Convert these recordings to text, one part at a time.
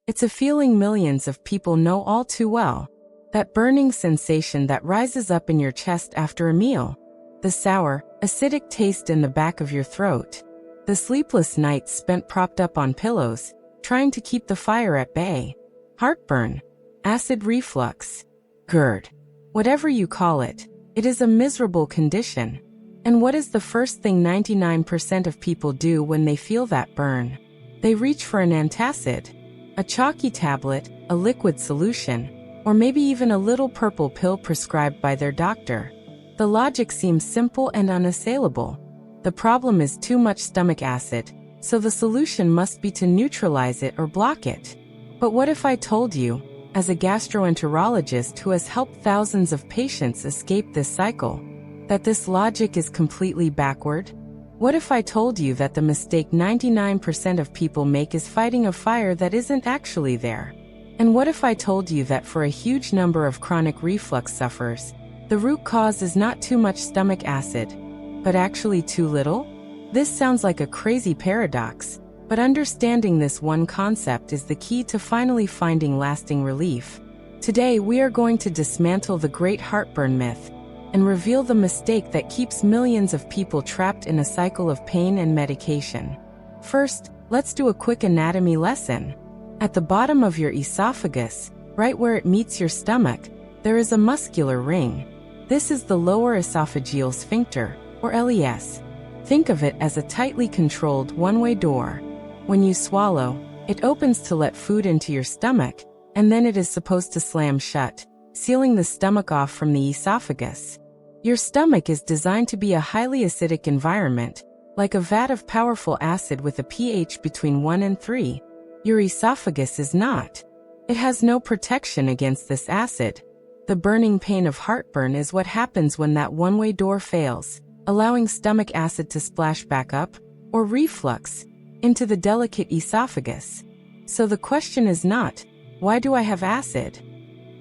It's a feeling millions of people know all too well. That burning sensation that rises up in your chest after a meal. The sour, acidic taste in the back of your throat. The sleepless nights spent propped up on pillows, trying to keep the fire at bay. Heartburn. Acid reflux. GERD. Whatever you call it, it is a miserable condition. And what is the first thing 99% of people do when they feel that burn? They reach for an antacid. A chalky tablet, a liquid solution, or maybe even a little purple pill prescribed by their doctor. The logic seems simple and unassailable. The problem is too much stomach acid, so the solution must be to neutralize it or block it. But what if I told you, as a gastroenterologist who has helped thousands of patients escape this cycle, that this logic is completely backward? What if I told you that the mistake 99% of people make is fighting a fire that isn't actually there? And what if I told you that for a huge number of chronic reflux sufferers, the root cause is not too much stomach acid, but actually too little? This sounds like a crazy paradox, but understanding this one concept is the key to finally finding lasting relief. Today we are going to dismantle the great heartburn myth and reveal the mistake that keeps millions of people trapped in a cycle of pain and medication. First, let's do a quick anatomy lesson. At the bottom of your esophagus, right where it meets your stomach, there is a muscular ring. This is the lower esophageal sphincter, or LES. Think of it as a tightly controlled one-way door. When you swallow, it opens to let food into your stomach, and then it is supposed to slam shut, sealing the stomach off from the esophagus. Your stomach is designed to be a highly acidic environment, like a vat of powerful acid with a pH between 1 and 3. Your esophagus is not. It has no protection against this acid. The burning pain of heartburn is what happens when that one-way door fails, allowing stomach acid to splash back up, or reflux, into the delicate esophagus. So the question is not, why do I have acid?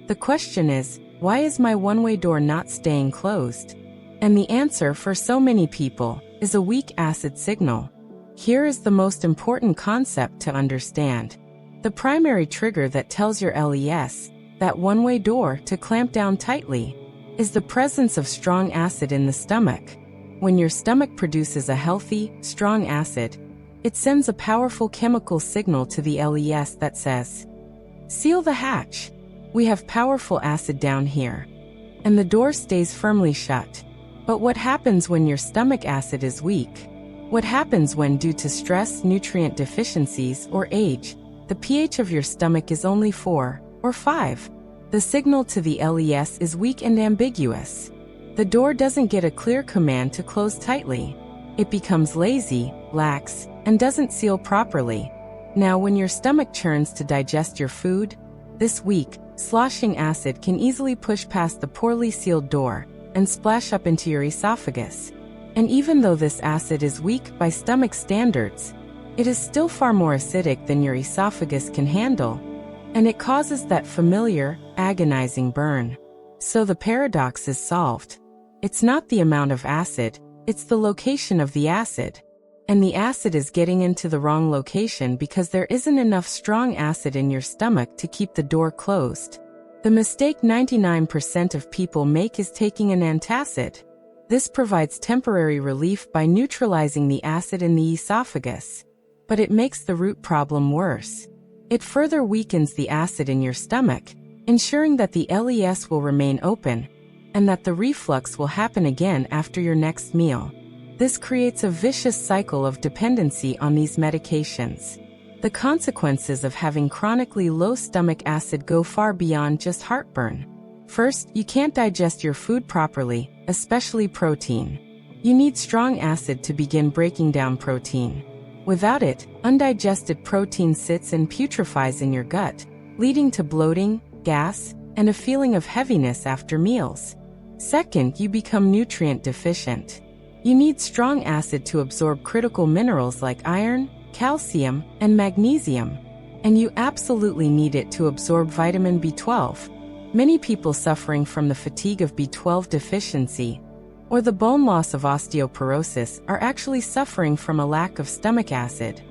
The question is, why is my one-way door not staying closed? And the answer for so many people is a weak acid signal. Here is the most important concept to understand. The primary trigger that tells your LES, that one-way door, to clamp down tightly, is the presence of strong acid in the stomach. When your stomach produces a healthy, strong acid, it sends a powerful chemical signal to the LES that says, "Seal the hatch. We have powerful acid down here." And the door stays firmly shut. But what happens when your stomach acid is weak? What happens when, due to stress, nutrient deficiencies, or age, the pH of your stomach is only 4 or 5? The signal to the LES is weak and ambiguous. The door doesn't get a clear command to close tightly. It becomes lazy, lax, and doesn't seal properly. Now, when your stomach churns to digest your food, this weak, sloshing acid can easily push past the poorly sealed door and splash up into your esophagus. And even though this acid is weak by stomach standards, it is still far more acidic than your esophagus can handle, and it causes that familiar, agonizing burn. So the paradox is solved. It's not the amount of acid, it's the location of the acid. And the acid is getting into the wrong location because there isn't enough strong acid in your stomach to keep the door closed. The mistake 99% of people make is taking an antacid. This provides temporary relief by neutralizing the acid in the esophagus, but it makes the root problem worse. It further weakens the acid in your stomach, ensuring that the LES will remain open, and that the reflux will happen again after your next meal. This creates a vicious cycle of dependency on these medications. The consequences of having chronically low stomach acid go far beyond just heartburn. First, you can't digest your food properly, especially protein. You need strong acid to begin breaking down protein. Without it, undigested protein sits and putrefies in your gut, leading to bloating, gas, and a feeling of heaviness after meals. Second, you become nutrient deficient. You need strong acid to absorb critical minerals like iron, calcium, and magnesium. And you absolutely need it to absorb vitamin B12. Many people suffering from the fatigue of B12 deficiency or the bone loss of osteoporosis are actually suffering from a lack of stomach acid.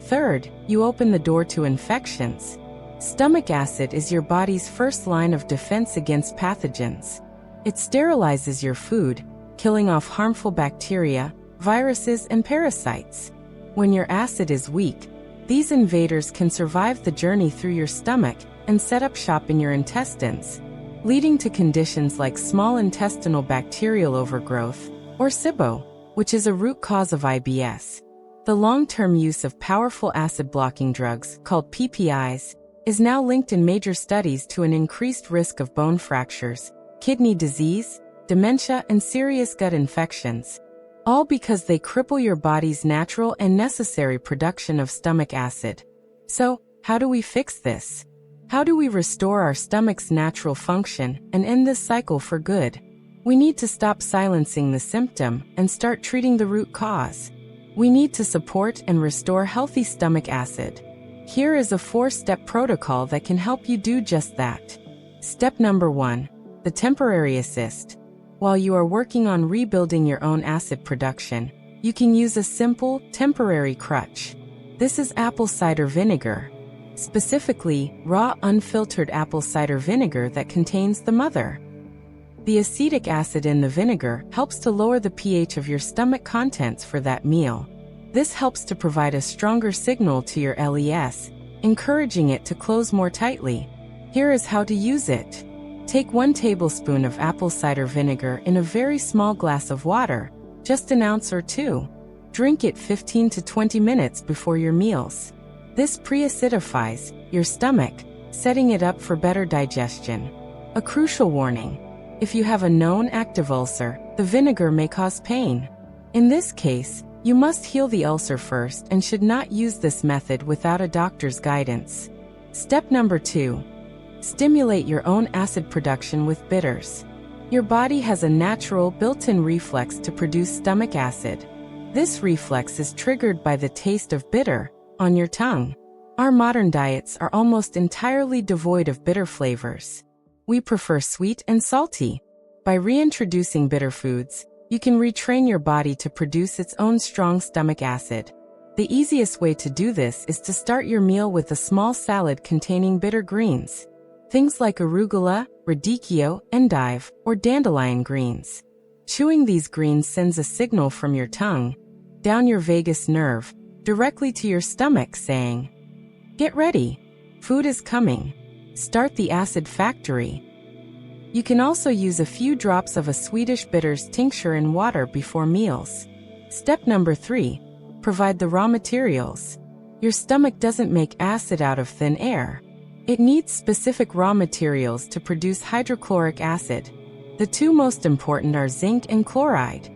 Third, you open the door to infections. Stomach acid is your body's first line of defense against pathogens. It sterilizes your food, killing off harmful bacteria, viruses, and parasites. When your acid is weak, these invaders can survive the journey through your stomach and set up shop in your intestines, leading to conditions like small intestinal bacterial overgrowth, or SIBO, which is a root cause of IBS. The long-term use of powerful acid-blocking drugs, called PPIs, is now linked in major studies to an increased risk of bone fractures, kidney disease, dementia, and serious gut infections, all because they cripple your body's natural and necessary production of stomach acid. So, how do we fix this? How do we restore our stomach's natural function and end this cycle for good? We need to stop silencing the symptom and start treating the root cause. We need to support and restore healthy stomach acid. Here is a 4-step protocol that can help you do just that. Step number 1. The temporary assist. While you are working on rebuilding your own acid production, you can use a simple, temporary crutch. This is apple cider vinegar. Specifically, raw, unfiltered apple cider vinegar that contains the mother. The acetic acid in the vinegar helps to lower the pH of your stomach contents for that meal. This helps to provide a stronger signal to your LES, encouraging it to close more tightly. Here is how to use it. Take 1 tablespoon of apple cider vinegar in a very small glass of water, just an ounce or 2. Drink it 15 to 20 minutes before your meals. This pre-acidifies your stomach, setting it up for better digestion. A crucial warning: if you have a known active ulcer, the vinegar may cause pain. In this case, you must heal the ulcer first and should not use this method without a doctor's guidance. Step number 2. Stimulate your own acid production with bitters. Your body has a natural built-in reflex to produce stomach acid. This reflex is triggered by the taste of bitter on your tongue. Our modern diets are almost entirely devoid of bitter flavors. We prefer sweet and salty. By reintroducing bitter foods, you can retrain your body to produce its own strong stomach acid. The easiest way to do this is to start your meal with a small salad containing bitter greens. Things like arugula, radicchio, endive, or dandelion greens. Chewing these greens sends a signal from your tongue, down your vagus nerve, directly to your stomach saying, "Get ready. Food is coming. Start the acid factory." You can also use a few drops of a Swedish bitters tincture in water before meals. Step number 3. Provide the raw materials. Your stomach doesn't make acid out of thin air. It needs specific raw materials to produce hydrochloric acid. The 2 most important are zinc and chloride.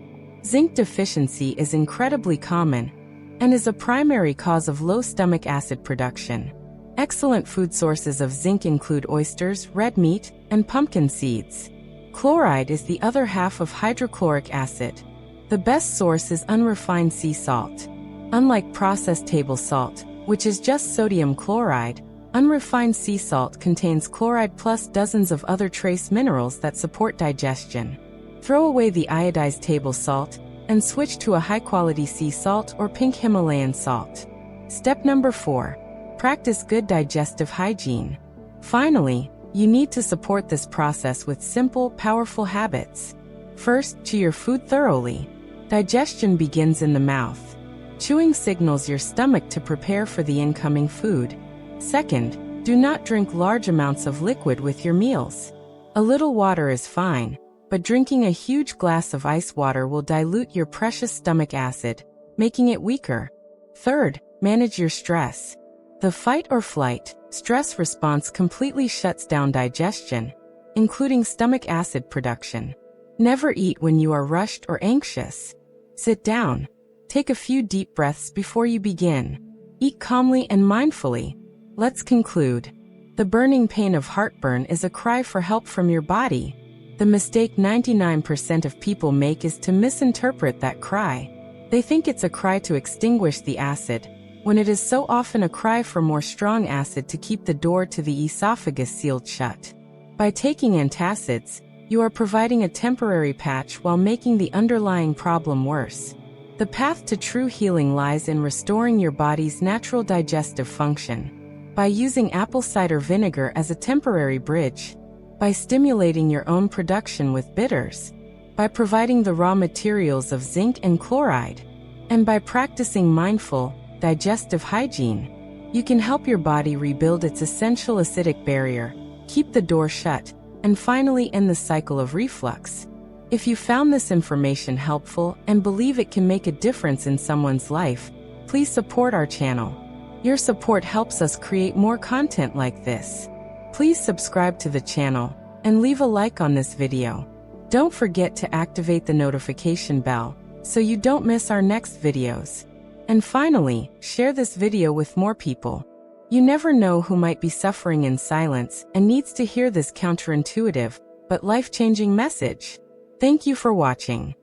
Zinc deficiency is incredibly common and is a primary cause of low stomach acid production. Excellent food sources of zinc include oysters, red meat, and pumpkin seeds. Chloride is the other half of hydrochloric acid. The best source is unrefined sea salt. Unlike processed table salt, which is just sodium chloride, unrefined sea salt contains chloride plus dozens of other trace minerals that support digestion. Throw away the iodized table salt and switch to a high-quality sea salt or pink Himalayan salt. Step number 4. Practice good digestive hygiene. Finally, you need to support this process with simple, powerful habits. First, chew your food thoroughly. Digestion begins in the mouth. Chewing signals your stomach to prepare for the incoming food. Second, do not drink large amounts of liquid with your meals. A little water is fine, but drinking a huge glass of ice water will dilute your precious stomach acid, making it weaker. Third, manage your stress. The fight or flight stress response completely shuts down digestion, including stomach acid production. Never eat when you are rushed or anxious. Sit down. Take a few deep breaths before you begin. Eat calmly and mindfully. Let's conclude. The burning pain of heartburn is a cry for help from your body. The mistake 99% of people make is to misinterpret that cry. They think it's a cry to extinguish the acid, when it is so often a cry for more strong acid to keep the door to the esophagus sealed shut. By taking antacids, you are providing a temporary patch while making the underlying problem worse. The path to true healing lies in restoring your body's natural digestive function. by using apple cider vinegar as a temporary bridge, by stimulating your own production with bitters, by providing the raw materials of zinc and chloride, and by practicing mindful, digestive hygiene, you can help your body rebuild its essential acidic barrier, keep the door shut, and finally end the cycle of reflux. If you found this information helpful and believe it can make a difference in someone's life, please support our channel. Your support helps us create more content like this. Please subscribe to the channel and leave a like on this video. Don't forget to activate the notification bell so you don't miss our next videos. And finally, share this video with more people. You never know who might be suffering in silence and needs to hear this counterintuitive but life-changing message. Thank you for watching.